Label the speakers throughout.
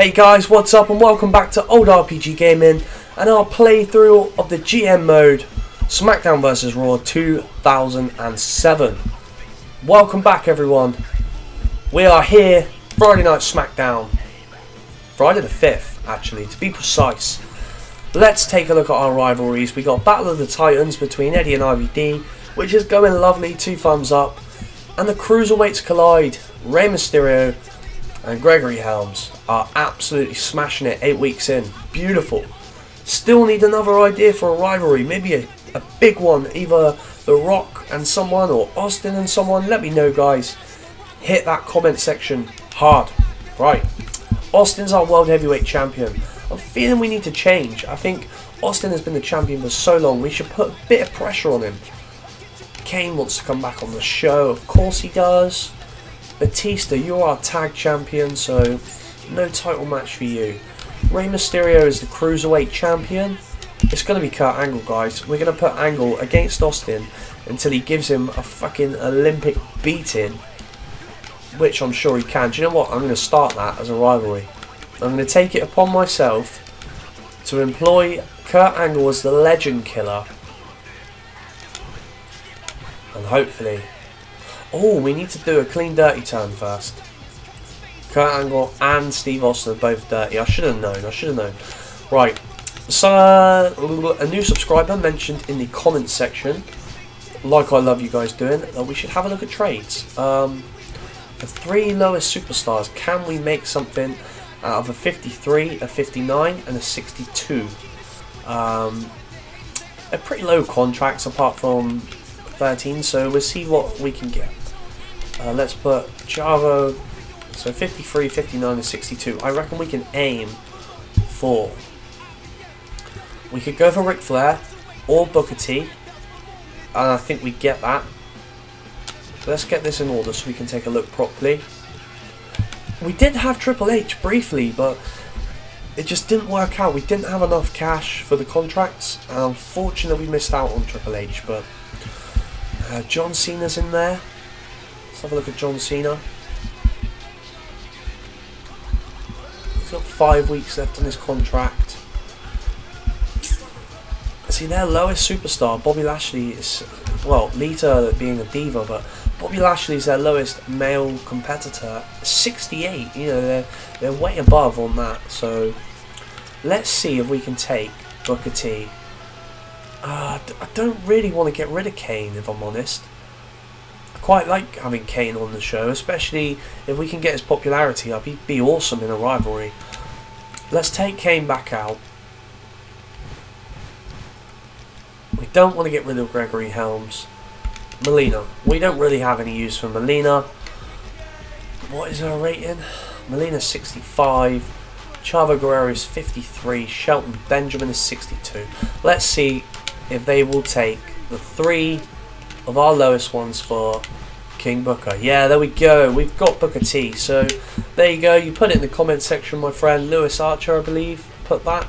Speaker 1: Hey guys, what's up and welcome back to Old RPG Gaming and our playthrough of the GM mode Smackdown vs Raw 2007. Welcome back everyone. We are here, Friday Night Smackdown. Friday the 5th actually, to be precise. Let's take a look at our rivalries. We got Battle of the Titans between Eddie and IVD, which is going lovely, 2 thumbs up. And the Cruiserweights collide. Rey Mysterio and Gregory Helms are absolutely smashing it 8 weeks in. Beautiful. Still need another idea for a rivalry. Maybe a big one. Either The Rock and someone or Austin and someone. Let me know, guys. Hit that comment section hard. Right. Austin's our World Heavyweight Champion. I'm feeling we need to change. I think Austin has been the champion for so long. We should put a bit of pressure on him. Kane wants to come back on the show. Of course he does. Batista, you're our tag champion, so no title match for you. Rey Mysterio is the Cruiserweight champion. It's going to be Kurt Angle, guys. We're going to put Angle against Austin until he gives him a fucking Olympic beating, which I'm sure he can. Do you know what? I'm going to start that as a rivalry. I'm going to take it upon myself to employ Kurt Angle as the legend killer. And hopefully... Oh, we need to do a clean dirty turn first. Kurt Angle and Steve Austin are both dirty. I should have known. Right. So, a new subscriber mentioned in the comments section, like I love you guys doing, that we should have a look at trades. The 3 lowest superstars. Can we make something out of a 53, a 59, and a 62? They're pretty low contracts apart from 13, so we'll see what we can get. Let's put Chavo, so 53, 59 and 62. I reckon we can aim for, we could go for Ric Flair or Booker T, and I think we get that. So let's get this in order so we can take a look properly. We did have Triple H briefly, but it just didn't work out. We didn't have enough cash for the contracts, and unfortunately we missed out on Triple H, but John Cena's in there. Let's have a look at John Cena. He's got 5 weeks left on his contract. See, their lowest superstar, Bobby Lashley, is, well, Lita being a diva, but Bobby Lashley is their lowest male competitor, 68. You know, they're way above on that. So let's see if we can take Booker T. I don't really want to get rid of Kane, if I'm honest. I quite like having Kane on the show, especially if we can get his popularity up. He'd be awesome in a rivalry. Let's take Kane back out. We don't want to get rid of Gregory Helms. Melina. We don't really have any use for Melina. What is her rating? Melina's 65. Chavo Guerrero is 53. Shelton Benjamin is 62. Let's see if they will take the 3 of our lowest ones for King Booker. Yeah, there we go. We've got Booker T. So there you go. You put it in the comment section, my friend. Lewis Archer, I believe, put that.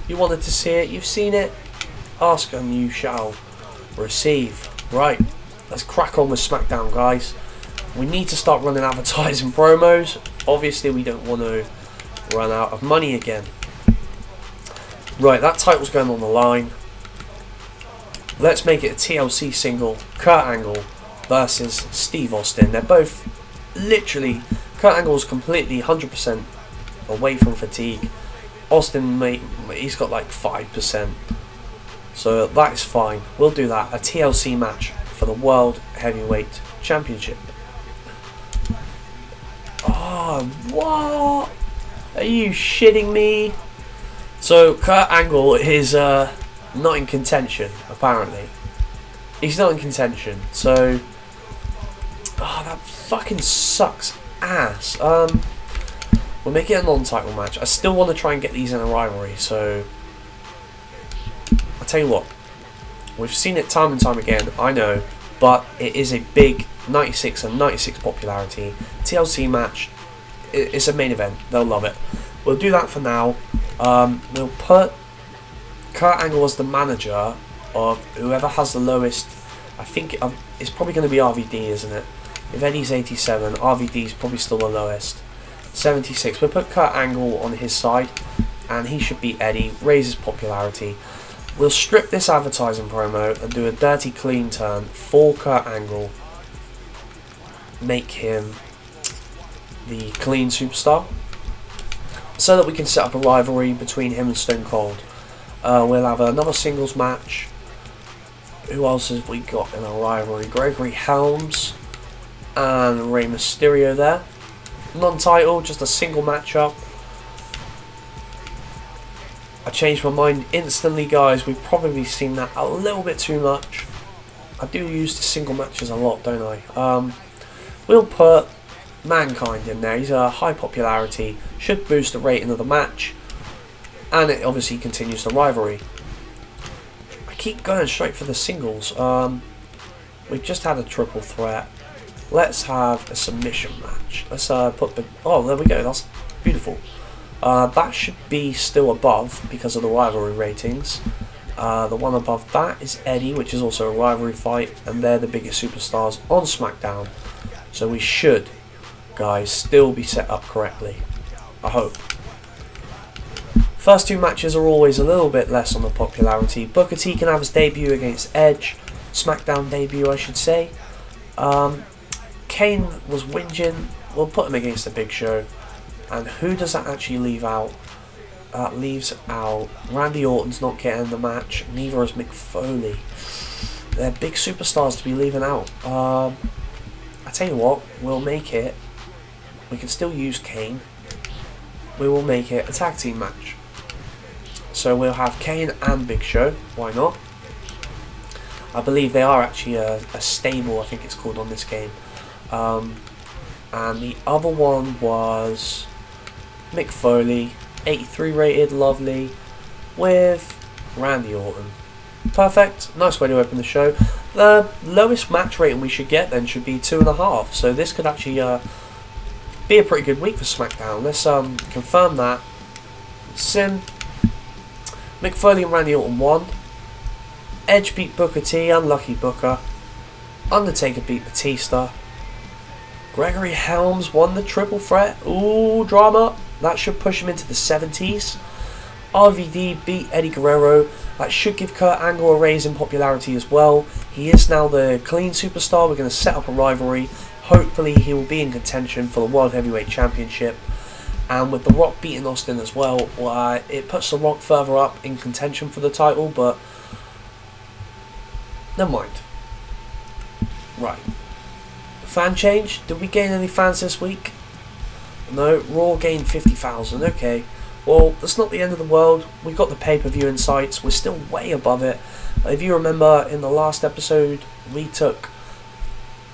Speaker 1: You wanted to see it. You've seen it. Ask and you shall receive. Right. Let's crack on with Smackdown, guys. We need to start running advertising promos. Obviously, we don't want to run out of money again. Right, that title's going on the line. Let's make it a TLC single. Kurt Angle versus Steve Austin. They're both literally... Kurt Angle's completely 100% away from fatigue. Austin, mate, he's got like 5%. So that is fine. We'll do that. A TLC match for the World Heavyweight Championship. Oh, what? Are you shitting me? So Kurt Angle is not in contention, apparently. He's not in contention, so... Oh, that fucking sucks ass. We'll make it a non-title match. I still want to try and get these in a rivalry, so... I'll tell you what. We've seen it time and time again, I know, but it is a big 96 and 96 popularity. TLC match, it's a main event. They'll love it. We'll do that for now. We'll put Kurt Angle as the manager of whoever has the lowest. I think it's probably going to be RVD, isn't it? If Eddie's 87, RVD is probably still the lowest. 76. We'll put Kurt Angle on his side, and he should beat Eddie, raise his popularity. We'll strip this advertising promo and do a dirty clean turn for Kurt Angle. Make him the clean superstar, so that we can set up a rivalry between him and Stone Cold. We'll have another singles match. Who else have we got in our rivalry? Gregory Helms and Rey Mysterio there. Non-title, just a single matchup. I changed my mind instantly, guys. We've probably seen that a little bit too much. I do use the single matches a lot, don't I? We'll put Mankind in there. He's a high popularity, should boost the rating of the match, and it obviously continues the rivalry. I keep going straight for the singles. We've just had a triple threat. Let's have a submission match. Let's put the... Oh, there we go. That's beautiful. That should be still above because of the rivalry ratings. The one above that is Eddie, which is also a rivalry fight, and they're the biggest superstars on Smackdown. So we should, guys, still be set up correctly. I hope. First two matches are always a little bit less on the popularity. Booker T can have his debut against Edge. Smackdown debut, I should say. Kane was whinging. We'll put him against the Big Show. And who does that actually leave out? That leaves out Randy Orton's not getting the match. Neither is Mick Foley. They're big superstars to be leaving out. I tell you what, we'll make it. We can still use Kane. We will make it a tag team match. So we'll have Kane and Big Show. Why not? I believe they are actually a stable, I think it's called, on this game. And the other one was Mick Foley, 83 rated, lovely, with Randy Orton. Perfect. Nice way to open the show. The lowest match rating we should get then should be 2.5. So this could actually be a pretty good week for SmackDown. Let's confirm that. Sim. Mick Foley and Randy Orton won. Edge beat Booker T, unlucky Booker. Undertaker beat Batista. Gregory Helms won the triple threat. Ooh, drama. That should push him into the 70s. RVD beat Eddie Guerrero. That should give Kurt Angle a raise in popularity as well. He is now the clean superstar. We're going to set up a rivalry. Hopefully he will be in contention for the World Heavyweight Championship. And with The Rock beating Austin as well, it puts The Rock further up in contention for the title, but never mind. Right. Fan change? Did we gain any fans this week? No, Raw gained 50,000. Okay. Well, that's not the end of the world. We got the pay-per-view insights. We're still way above it. If you remember, in the last episode, we took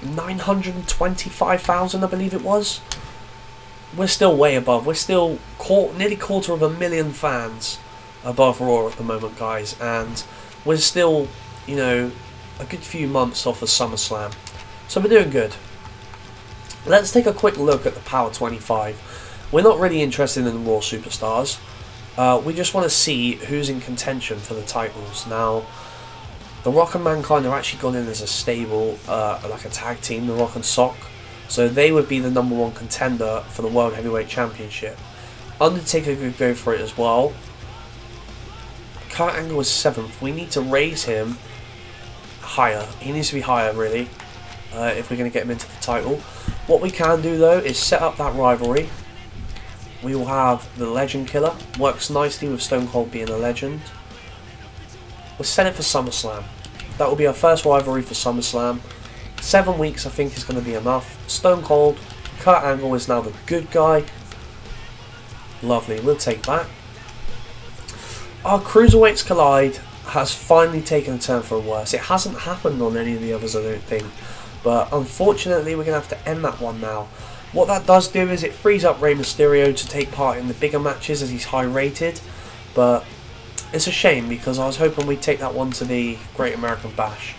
Speaker 1: 925,000, I believe it was. We're still way above. We're still nearly 250,000 fans above Raw at the moment, guys. And we're still, you know, a good few months off of SummerSlam. So we're doing good. Let's take a quick look at the Power 25. We're not really interested in the Raw superstars. We just want to see who's in contention for the titles. Now, The Rock and Mankind are actually gone in as a stable, like a tag team, The Rock and Sock. So they would be the #1 contender for the World Heavyweight Championship. Undertaker could go for it as well. Kurt Angle is 7th. We need to raise him higher. He needs to be higher, really, if we're going to get him into the title. What we can do, though, is set up that rivalry. We will have the Legend Killer. Works nicely with Stone Cold being a legend. We'll set it for SummerSlam. That will be our first rivalry for SummerSlam. 7 weeks, I think, is going to be enough. Stone Cold, Kurt Angle is now the good guy. Lovely, we'll take that. Our Cruiserweights Collide has finally taken a turn for the worse. It hasn't happened on any of the others, I don't think. But unfortunately, we're going to have to end that one now. What that does do is it frees up Rey Mysterio to take part in the bigger matches as he's high rated. But it's a shame because I was hoping we'd take that one to the Great American Bash.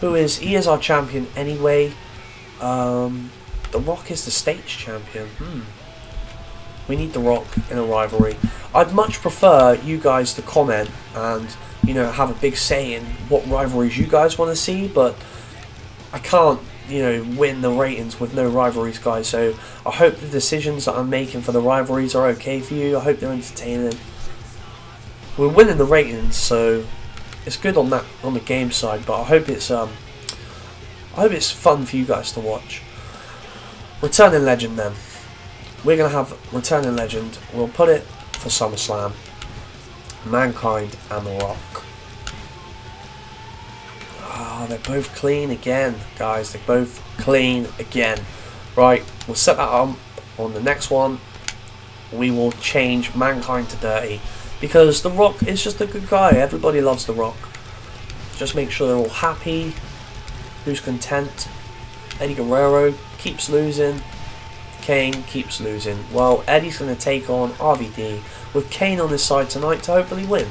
Speaker 1: He is our champion anyway. The Rock is the stage champion. We need The Rock in a rivalry. I'd much prefer you guys to comment and, you know, have a big say in what rivalries you guys want to see, but I can't, you know, win the ratings with no rivalries, guys. So I hope the decisions that I'm making for the rivalries are okay for you. I hope they're entertaining. We're winning the ratings, so it's good on that, on the game side. But I hope it's fun for you guys to watch. Returning Legend then. We're gonna have Returning Legend. We'll put it for SummerSlam. Mankind and The Rock. Oh, they're both clean again, guys. They're both clean again. Right, we'll set that up on the next one. We will change Mankind to Dirty because The Rock is just a good guy. Everybody loves The Rock. Just make sure they're all happy. Who's content? Eddie Guerrero keeps losing. Kane keeps losing. Well, Eddie's going to take on RVD with Kane on his side tonight to hopefully win.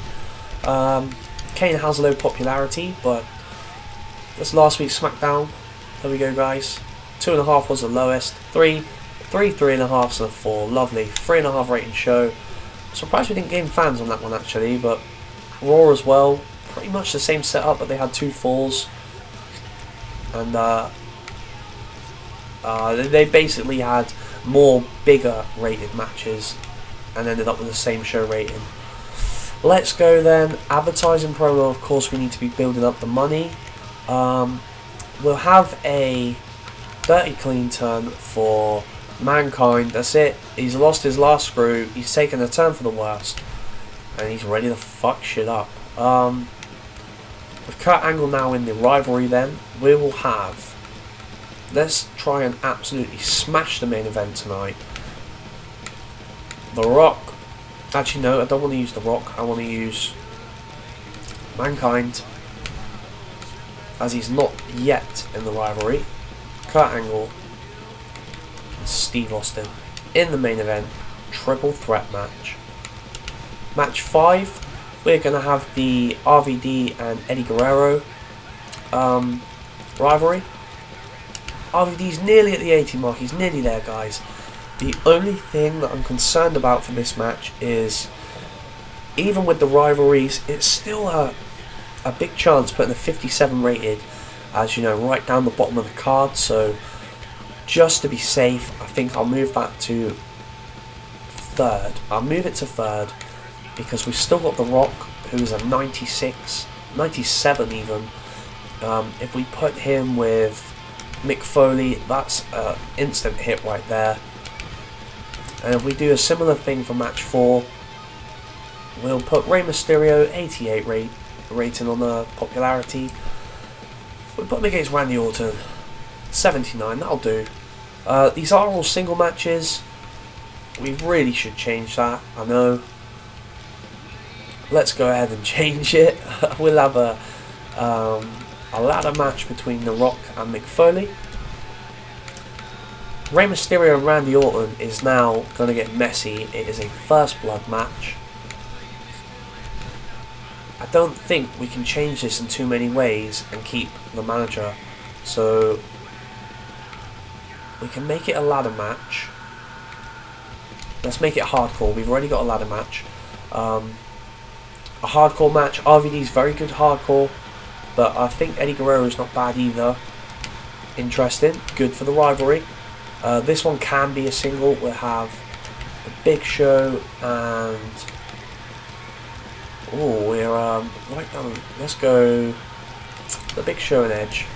Speaker 1: Kane has low popularity, but that's last week's Smackdown. There we go, guys. 2.5 was the lowest. 3.5 and a 4. Lovely. 3.5 rating show. Surprised we didn't gain fans on that one actually, but Raw as well. Pretty much the same setup, but they had 2 falls. And they basically had more bigger rated matches and ended up with the same show rating. Let's go then. Advertising promo, of course we need to be building up the money. We'll have a Dirty Clean turn for Mankind. That's it. He's lost his last screw. He's taken a turn for the worst. And he's ready to fuck shit up. With Kurt Angle now in the rivalry then, we will have... Let's try and absolutely smash the main event tonight. The Rock. Actually, no, I don't want to use The Rock. I want to use Mankind, as he's not yet in the rivalry. Kurt Angle and Steve Austin in the main event. Triple threat match. Match 5. We're going to have the RVD and Eddie Guerrero rivalry. RVD's nearly at the 80 mark. He's nearly there, guys. The only thing that I'm concerned about for this match is, even with the rivalries, it's still a big chance putting a 57 rated, as you know, right down the bottom of the card. So just to be safe, I think I'll move that to 3rd. I'll move it to 3rd because we've still got The Rock, who's a 96, 97 even. If we put him with Mick Foley, that's an instant hit right there. And if we do a similar thing for match 4, we'll put Rey Mysterio 88 rating on the popularity. We'll put him against Randy Orton 79, that'll do. These are all single matches. We really should change that, I know. Let's go ahead and change it. We'll have a ladder match between The Rock and Mick Foley. Rey Mysterio and Randy Orton is now going to get messy. It is a first blood match. I don't think we can change this in too many ways and keep the manager. So we can make it a ladder match. Let's make it hardcore. We've already got a ladder match. A hardcore match. RVD's very good hardcore. But I think Eddie Guerrero is not bad either. Interesting. Good for the rivalry. This one can be a single. We'll have the Big Show and... Oh, we're right down... Let's go... The Big Show and Edge.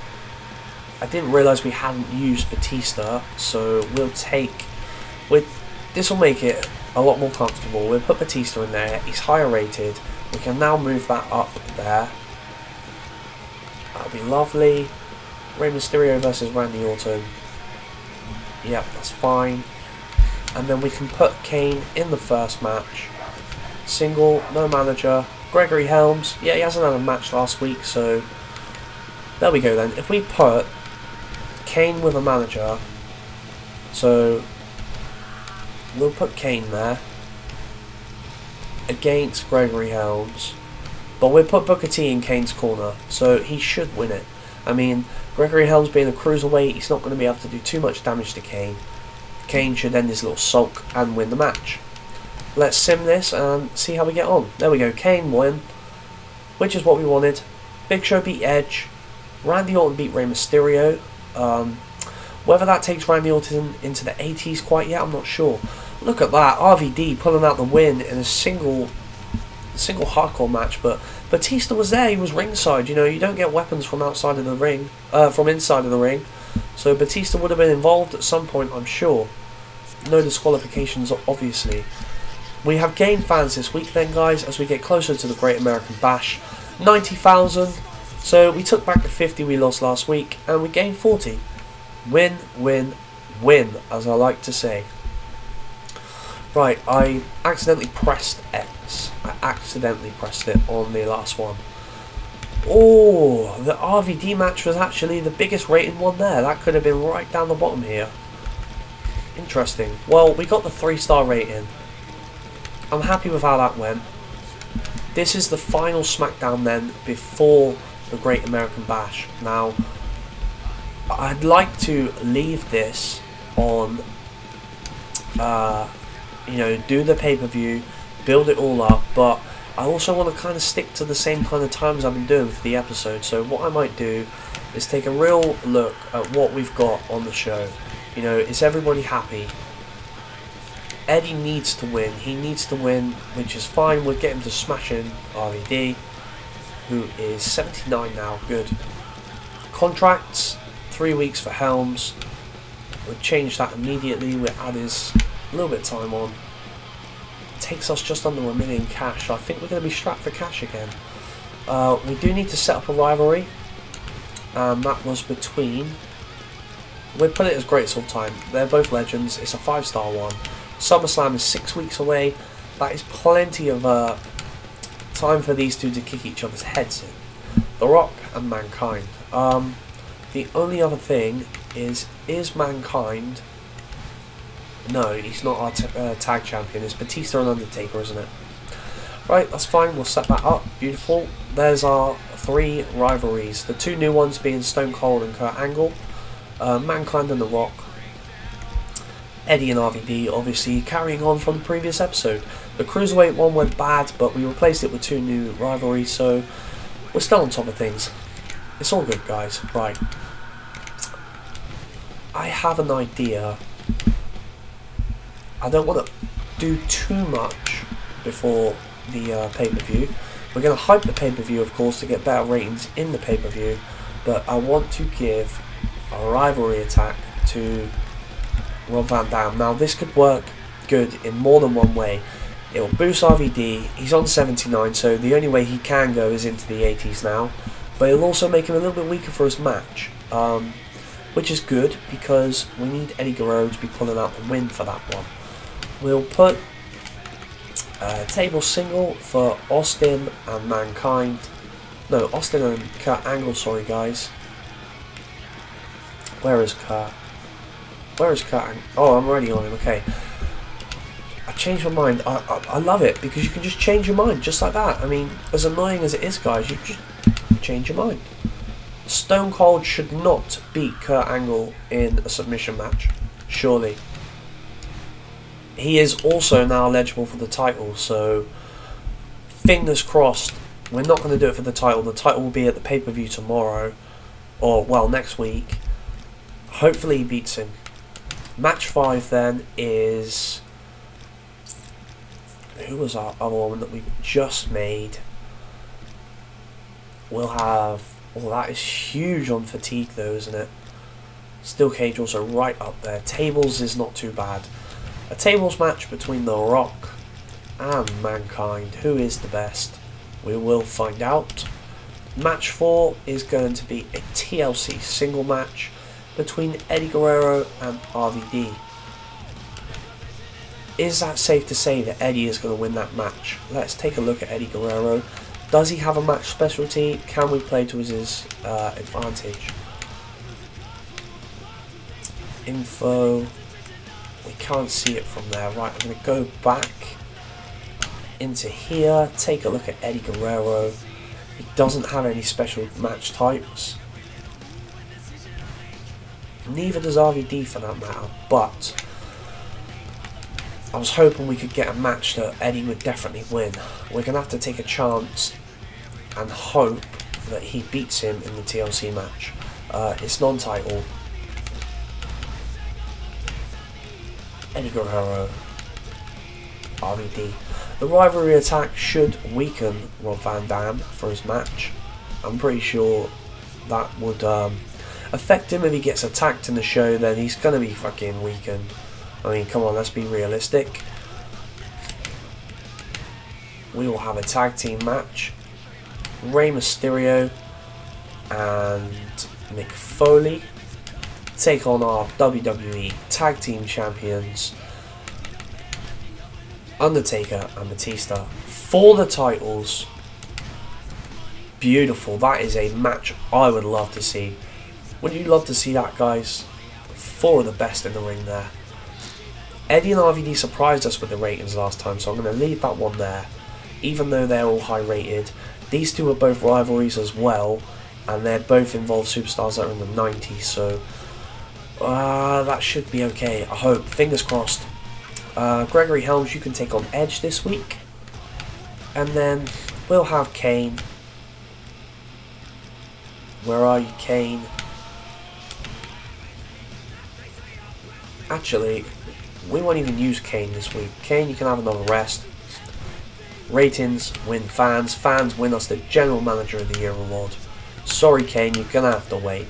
Speaker 1: I didn't realise we hadn't used Batista, so we'll take... This will make it a lot more comfortable. We'll put Batista in there. He's higher rated. We can now move that up there. That'll be lovely. Rey Mysterio versus Randy Orton. Yep, that's fine. And then we can put Kane in the first match. Single, no manager. Gregory Helms. Yeah, he hasn't had a match last week, so... There we go then. If we put Kane with a manager... So... We'll put Kane there. Against Gregory Helms. But we'll put Booker T in Kane's corner, so he should win it. I mean, Gregory Helms being a cruiserweight, he's not going to be able to do too much damage to Kane. Kane should end his little sulk and win the match. Let's sim this and see how we get on. There we go, Kane won, which is what we wanted. Big Show beat Edge. Randy Orton beat Rey Mysterio. Whether that takes Randy Orton into the 80s quite yet, I'm not sure. Look at that, RVD pulling out the win in a single hardcore match, but Batista was there, he was ringside. You know, you don't get weapons from outside of the ring, from inside of the ring, so Batista would have been involved at some point, I'm sure. No disqualifications, obviously. We have gained fans this week then, guys, as we get closer to the Great American Bash. 90,000, so we took back the 50 we lost last week, and we gained 40. Win, win, win, as I like to say. Right, I accidentally pressed X. I accidentally pressed it on the last one. Oh, the RVD match was actually the biggest rating one there. That could have been right down the bottom here. Interesting. Well, we got the 3-star rating. I'm happy with how that went. This is the final SmackDown then before the Great American Bash. Now, I'd like to leave this on, you know, do the pay-per-view, build it all up, but I also want to kind of stick to the same kind of times I've been doing for the episode. So what I might do is take a real look at what we've got on the show. You know, is everybody happy? Eddie needs to win. He needs to win, which is fine. We'll get him to smash in RVD, who is 79 now. Good. Contracts, 3 weeks for Helms. We'll change that immediately. We'll add his a little bit of time on. It takes us just under $1 million cash. I think we're going to be strapped for cash again. We do need to set up a rivalry. That was between... We'll put it as Greatest of All Time. They're both legends. It's a 5-star one. SummerSlam is 6 weeks away. That is plenty of time for these two to kick each other's heads in. The Rock and Mankind. The only other thing is Mankind... No, he's not our tag champion. It's Batista and Undertaker, isn't it? Right, that's fine. We'll set that up. Beautiful. There's our 3 rivalries. The 2 new ones being Stone Cold and Kurt Angle. Mankind and The Rock. Eddie and RVD, obviously, carrying on from the previous episode. The Cruiserweight one went bad, but we replaced it with 2 new rivalries, so we're still on top of things. It's all good, guys. Right. I have an idea. I don't want to do too much before the pay-per-view. We're going to hype the pay-per-view, of course, to get better ratings in the pay-per-view, but I want to give a rivalry attack to Rob Van Dam. Now, this could work good in more than one way. It will boost RVD. He's on 79, so the only way he can go is into the 80s now, but it'll also make him a little bit weaker for his match, which is good because we need Eddie Guerrero to be pulling out the win for that one. We'll put a table single for Austin and Mankind. No, Austin and Kurt Angle, sorry guys. Where is Kurt? Where is Kurt? Oh, I'm already on him, okay. I changed my mind. I love it because you can just change your mind just like that. I mean, as annoying as it is, guys, you just change your mind. Stone Cold should not beat Kurt Angle in a submission match, surely. He is also now eligible for the title, so fingers crossed. We're not going to do it for the title. The title will be at the pay-per-view tomorrow, or, well, next week. Hopefully he beats him. Match 5 then is... Who was our other one that we've just made? We'll have... Oh, that is huge on fatigue though, isn't it? Steel Cage also right up there. Tables is not too bad. A tables match between The Rock and Mankind. Who is the best? We will find out. Match 4 is going to be a TLC single match between Eddie Guerrero and RVD. Is that safe to say that Eddie is going to win that match? Let's take a look at Eddie Guerrero. Does he have a match specialty? Can we play to his advantage? Info. We can't see it from there. Right, I'm going to go back into here. Take a look at Eddie Guerrero. He doesn't have any special match types. Neither does RVD for that matter. But I was hoping we could get a match that Eddie would definitely win. We're going to have to take a chance and hope that he beats him in the TLC match. It's non-title. Eddie Guerrero, RVD. The rivalry attack should weaken Rob Van Dam for his match. I'm pretty sure that would affect him if he gets attacked in the show. Then he's gonna be fucking weakened. I mean, come on, let's be realistic. We will have a tag team match. Rey Mysterio and Mick Foley take on our WWE Tag Team Champions Undertaker and Batista for the titles. Beautiful. That is a match I would love to see. Wouldn't you love to see that, guys? Four of the best in the ring there. Eddie and RVD surprised us with the ratings last time, so I'm going to leave that one there. Even though they're all high rated, these two are both rivalries as well, and they're both involved superstars that are in the 90s, so that should be okay, I hope. Fingers crossed. Gregory Helms, you can take on Edge this week, and then we'll have Kane. Where are you, Kane? Actually, we won't even use Kane this week. Kane, you can have another rest. Ratings win fans. Fans win us the General Manager of the Year award. Sorry, Kane, you're gonna have to wait.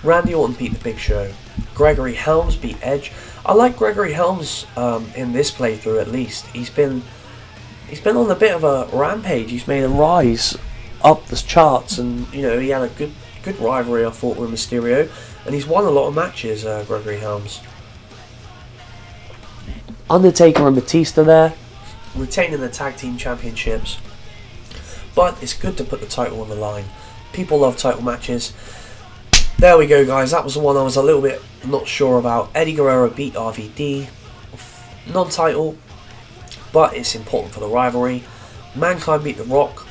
Speaker 1: Randy Orton beat the Big Show. Gregory Helms beat Edge. I like Gregory Helms in this playthrough at least. He's been on a bit of a rampage. He's made a rise up the charts, and you know, he had a good rivalry, I thought, with Mysterio, and he's won a lot of matches. Gregory Helms. Undertaker and Batista there, retaining the tag team championships, but it's good to put the title on the line. People love title matches. There we go, guys. That was the one I was a little bit not sure about. Eddie Guerrero beat RVD, non-title, but it's important for the rivalry. Mankind beat The Rock,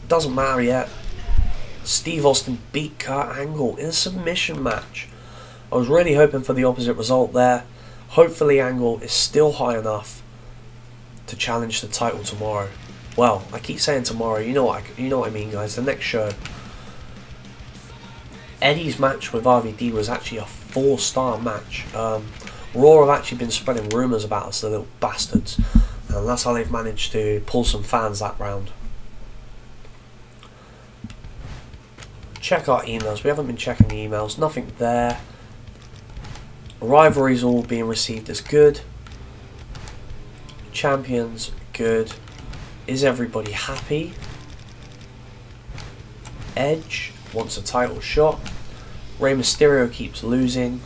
Speaker 1: doesn't matter yet. Steve Austin beat Kurt Angle in a submission match. I was really hoping for the opposite result there. Hopefully Angle is still high enough to challenge the title tomorrow. Well, I keep saying tomorrow. You know what I mean, guys. The next show. Eddie's match with RVD was actually a 4-star match. Raw have actually been spreading rumours about us, the little bastards, and that's how they've managed to pull some fans that round. Check our emails. We haven't been checking the emails. Nothing there. Rivalries all being received as good. Champions, good. Is everybody happy? Edge wants a title shot. Rey Mysterio keeps losing.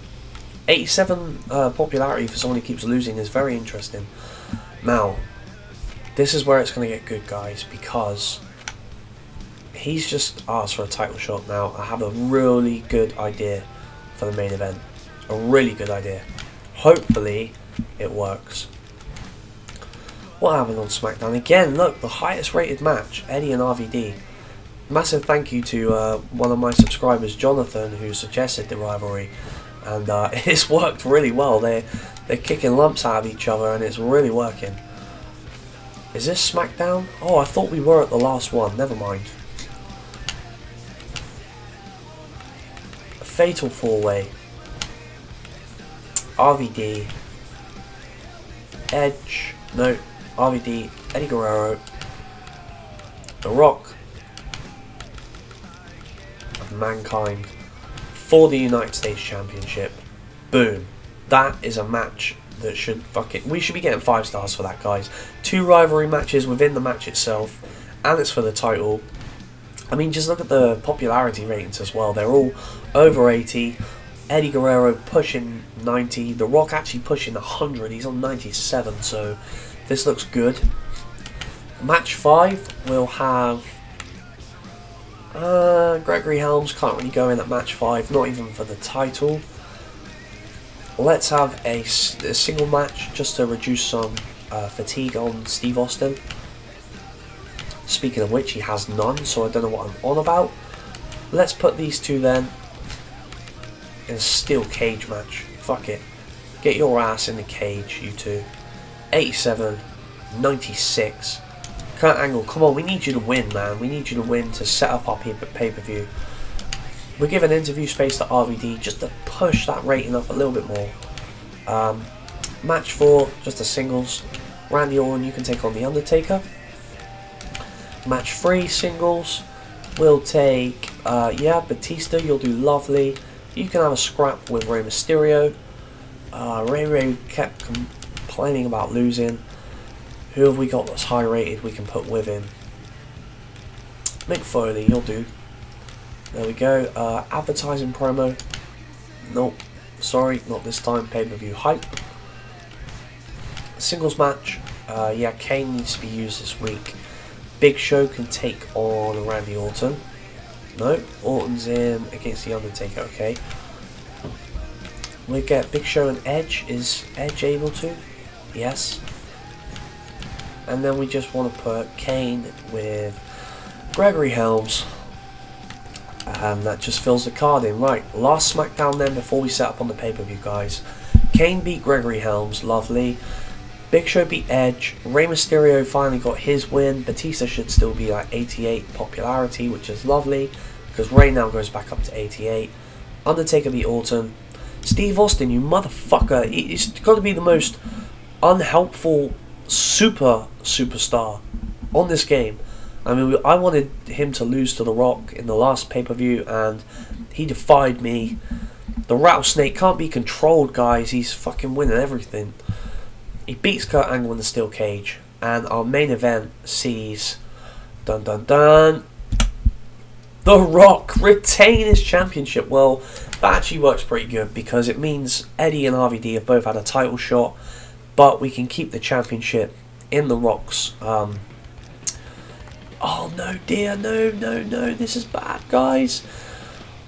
Speaker 1: 87 popularity for someone who keeps losing is very interesting. Now, this is where it's going to get good, guys, because he's just asked for a title shot now. I have a really good idea for the main event. A really good idea. Hopefully, it works. What happened on Smackdown? Again, look, the highest rated match, Eddie and RVD. Massive thank you to one of my subscribers, Jonathan, who suggested the rivalry. And it's worked really well. They're kicking lumps out of each other, and it's really working. Is this Smackdown? Oh, I thought we were at the last one. Never mind. A fatal 4-way. RVD. Edge. No. RVD. Eddie Guerrero. The Rock. And Mankind. For the United States Championship. Boom. That is a match that should we should be getting 5 stars for that, guys. 2 rivalry matches within the match itself, and it's for the title. I mean, just look at the popularity ratings as well. They're all over 80. Eddie Guerrero pushing 90. The Rock actually pushing 100. He's on 97, so this looks good. Match 5 will have Gregory Helms. Can't really go in at match 5, not even for the title. Let's have a single match just to reduce some fatigue on Steve Austin. Speaking of which, he has none, so I don't know what I'm on about. Let's put these two then in a steel cage match. Fuck it. Get your ass in the cage, you two. 87, 96. Kurt Angle, come on, we need you to win, man. We need you to win to set up our pay-per-view. We're giving interview space to RVD just to push that rating up a little bit more. Match 4, just a singles. Randy Orton, you can take on The Undertaker. Match 3, singles. We'll take, Batista, you'll do lovely. You can have a scrap with Rey Mysterio. Ray kept complaining about losing. Who have we got that's high rated we can put with him? Mick Foley, you'll do. There we go. Advertising promo. Nope. Sorry, not this time. Pay-per-view hype. Singles match. Kane needs to be used this week. Big Show can take on Randy Orton. No, Orton's in against The Undertaker, okay. We get Big Show and Edge. Is Edge able to? Yes. And then we just want to put Kane with Gregory Helms. And that just fills the card in. Right, last Smackdown then before we set up on the pay-per-view, guys. Kane beat Gregory Helms, lovely. Big Show beat Edge. Rey Mysterio finally got his win. Batista should still be like 88 popularity, which is lovely, because Rey now goes back up to 88. Undertaker beat Orton. Steve Austin, you motherfucker. He's got to be the most unhelpful superstar on this game. I mean, I wanted him to lose to The Rock in the last pay-per-view, and he defied me. The Rattlesnake can't be controlled, guys. He's fucking winning everything. He beats Kurt Angle in the steel cage, and our main event sees, dun dun dun, The Rock retain his championship. Well, that actually works pretty good because it means Eddie and RVD have both had a title shot, but we can keep the championship in The Rock's. Oh no, dear, no, this is bad, guys.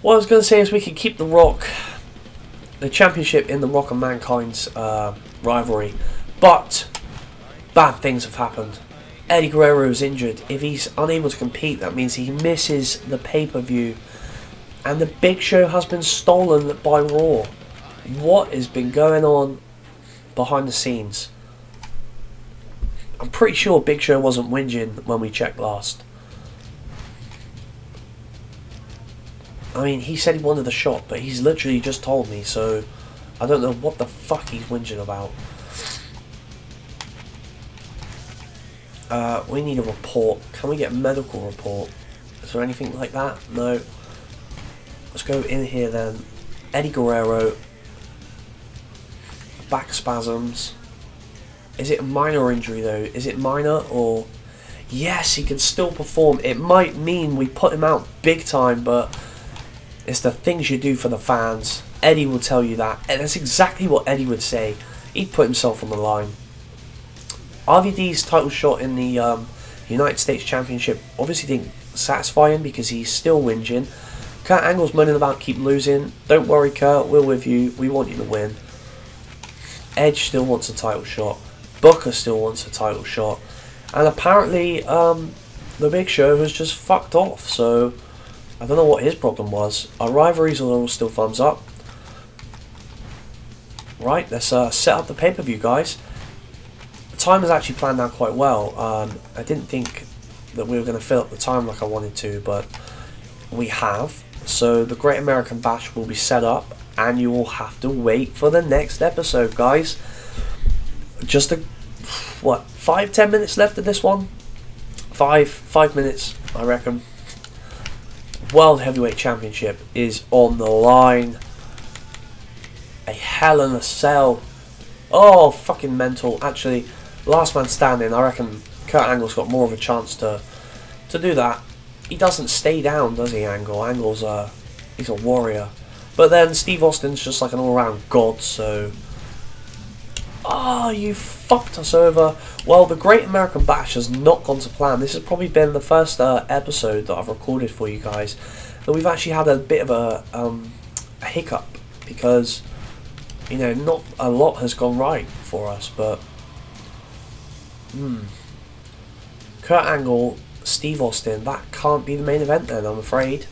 Speaker 1: What I was going to say is we can keep the championship in The Rock and Mankind's rivalry. But bad things have happened. Eddie Guerrero is injured. If he's unable to compete, that means he misses the pay-per-view. And the Big Show has been stolen by Raw. What has been going on behind the scenes? I'm pretty sure Big Show wasn't whinging when we checked last. I mean, he said he wanted the shot, but he's literally just told me, so I don't know what the fuck he's whinging about. We need a report. Can we get a medical report? Is there anything like that? No. Let's go in here then. Eddie Guerrero. Back spasms. Is it a minor injury though? Is it minor or... Yes, he can still perform. It might mean we put him out big time, but it's the things you do for the fans. Eddie will tell you that. And that's exactly what Eddie would say. He'd put himself on the line. RVD's title shot in the United States Championship obviously didn't satisfy him because he's still whinging. Kurt Angle's moaning about keep losing. Don't worry, Kurt, we're with you. We want you to win. Edge still wants a title shot. Booker still wants a title shot. And apparently the Big Show has just fucked off. So I don't know what his problem was. Our rivalries are all still thumbs up. Right, let's set up the pay-per-view, guys. The time is actually planned out quite well. I didn't think that we were going to fill up the time like I wanted to, but we have. So the Great American Bash will be set up, and you will have to wait for the next episode, guys. Just 5-10 minutes left of this one. Five minutes, I reckon. World Heavyweight Championship is on the line. A Hell in a Cell. Oh, fucking mental. Actually, last man standing. I reckon Kurt Angle's got more of a chance to do that. He doesn't stay down, does he, Angle? Angle's he's a warrior. But then Steve Austin's just like an all-round god, so... Oh, you fucked us over. Well, the Great American Bash has not gone to plan. This has probably been the first episode that I've recorded for you guys that we've actually had a bit of a hiccup, because, you know, not a lot has gone right for us, but... Kurt Angle, Steve Austin, that can't be the main event then, I'm afraid.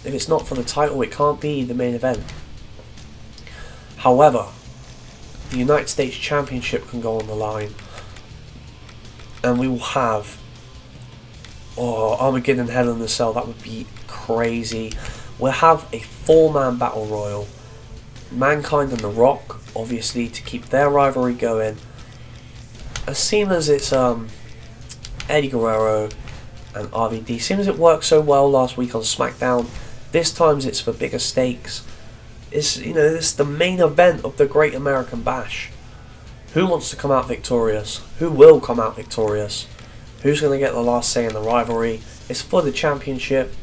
Speaker 1: If it's not for the title, it can't be the main event. However, the United States Championship can go on the line, and we will have Armageddon Hell in a Cell. That would be crazy. We'll have a 4-man battle royal. Mankind and The Rock, obviously, to keep their rivalry going. As seeing as it's Eddie Guerrero and RVD, seeing as it worked so well last week on Smackdown, this time it's for bigger stakes. It's, you know, it's the main event of the Great American Bash. Who wants to come out victorious? Who will come out victorious? Who's going to get the last say in the rivalry? It's for the championship.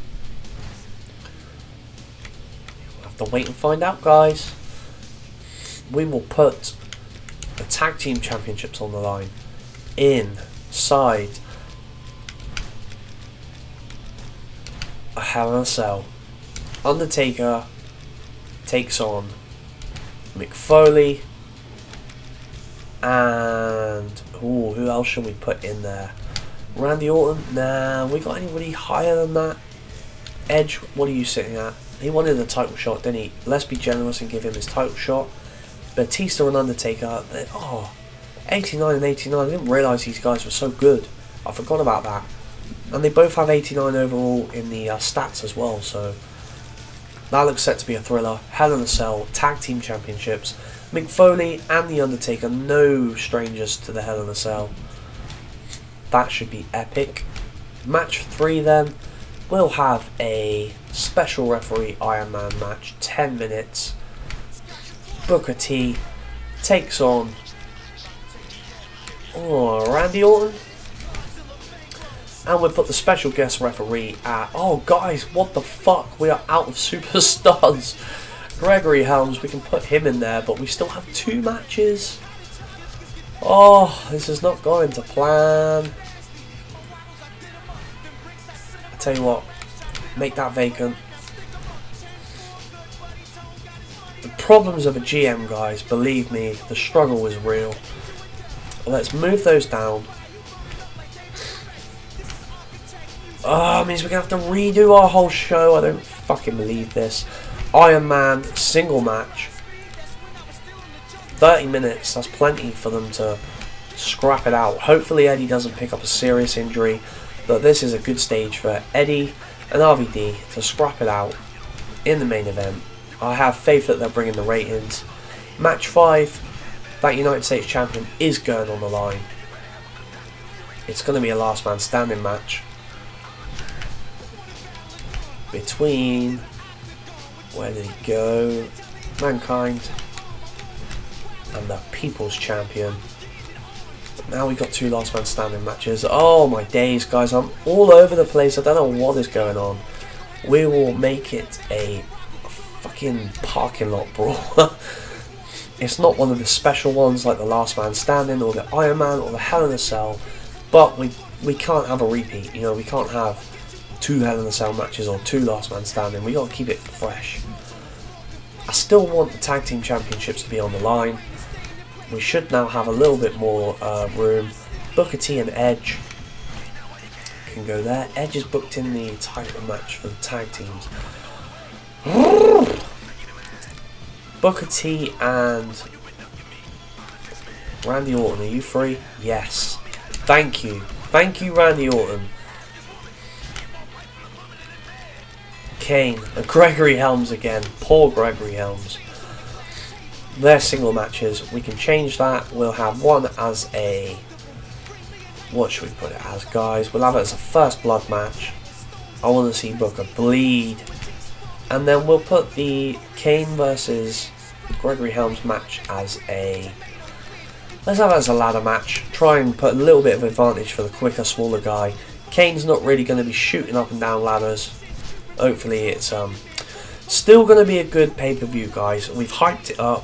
Speaker 1: We'll have to wait and find out, guys. We will put the tag team championships on the line inside a Hell in a Cell. Undertaker takes on Mick Foley, and who else should we put in there? Randy Orton? Nah, we got anybody higher than that? Edge, what are you sitting at? He wanted a title shot, didn't he? Let's be generous and give him his title shot. Batista and Undertaker, 89 and 89. I didn't realise these guys were so good. I forgot about that. And they both have 89 overall in the stats as well, so that looks set to be a thriller. Hell in a Cell, Tag Team Championships. Mick Foley and The Undertaker, no strangers to the Hell in a Cell. That should be epic. Match 3 then, we'll have a special referee Iron Man match, 10 minutes. Booker T takes on Randy Orton. And we'll put the special guest referee at... Oh, guys, what the fuck? We are out of superstars. Gregory Helms, we can put him in there, but we still have 2 matches. Oh, this is not going to plan. I tell you what, make that vacant. The problems of a GM, guys, believe me, the struggle is real. Let's move those down. Oh, it means we're going to have to redo our whole show. I don't fucking believe this. Iron Man single match. 30 minutes. That's plenty for them to scrap it out. Hopefully Eddie doesn't pick up a serious injury. But this is a good stage for Eddie and RVD to scrap it out in the main event. I have faith that they're bringing the ratings. Match 5. That United States champion is going on the line. It's going to be a last man standing match between, where did he go, Mankind and the People's Champion. Now we've got 2 last man standing matches. Oh my days, guys, I'm all over the place. I don't know what is going on. We will make it a fucking parking lot brawl. It's not one of the special ones like the last man standing or the Iron Man or the Hell in a Cell, but we can't have a repeat. You know, we can't have 2 Hell in a Cell matches or 2 last man standing. We got to keep it fresh. I still want the tag team championships to be on the line. We should now have a little bit more room. Booker T and Edge can go there. Edge is booked in the title match for the tag teams. Booker T and Randy Orton, are you free? Yes. Thank you. Thank you, Randy Orton. Kane and Gregory Helms again. Poor Gregory Helms. Their single matches. We can change that. We'll have one as a... What should we put it as, guys? We'll have it as a first blood match. I want to see Booker bleed. And then we'll put the Kane versus Gregory Helms match as a... Let's have it as a ladder match. Try and put a little bit of advantage for the quicker, smaller guy. Kane's not really going to be shooting up and down ladders. Hopefully it's still going to be a good pay-per-view, guys. We've hyped it up.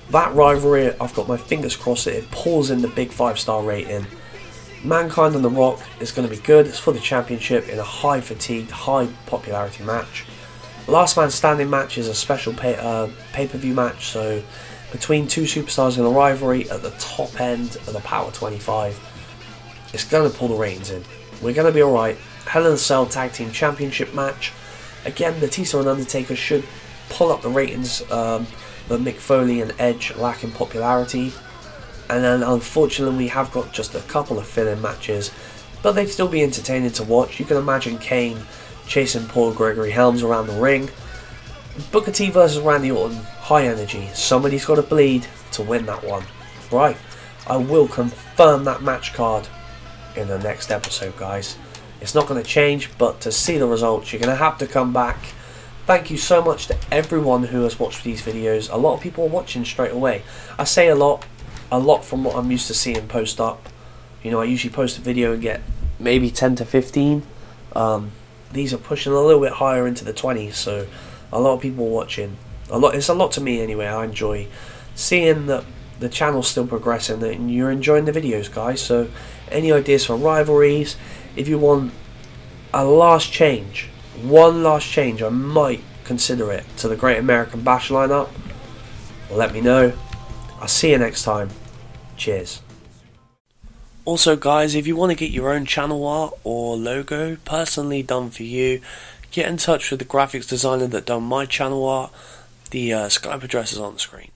Speaker 1: That rivalry, I've got my fingers crossed that it pulls in the big 5-star rating. Mankind and The Rock is going to be good. It's for the championship in a high fatigued, high popularity match. Last man standing match is a special pay-per-view match, so between 2 superstars in a rivalry at the top end of the Power 25, it's going to pull the ratings in. We're going to be alright. Hell in a Cell Tag Team Championship match. Again, Batista and Undertaker should pull up the ratings, but Mick Foley and Edge lack in popularity. And then unfortunately we have got just a couple of fill-in matches, but they'd still be entertaining to watch. You can imagine Kane chasing poor Gregory Helms around the ring. Booker T versus Randy Orton, high energy. Somebody's got to bleed to win that one. Right, I will confirm that match card in the next episode, guys. It's not going to change, but to see the results, you're going to have to come back. Thank you so much to everyone who has watched these videos. A lot of people are watching straight away. I say a lot from what I'm used to seeing post up. You know, I usually post a video and get maybe 10 to 15. These are pushing a little bit higher into the 20s, so a lot of people watching. It's a lot to me anyway. I enjoy seeing that the channel's still progressing and you're enjoying the videos, guys. So any ideas for rivalries? If you want a last change, one last change, I might consider it to the Great American Bash lineup. Let me know. I'll see you next time. Cheers. Also, guys, if you want to get your own channel art or logo personally done for you, get in touch with the graphics designer that done my channel art. The Skype address is on the screen.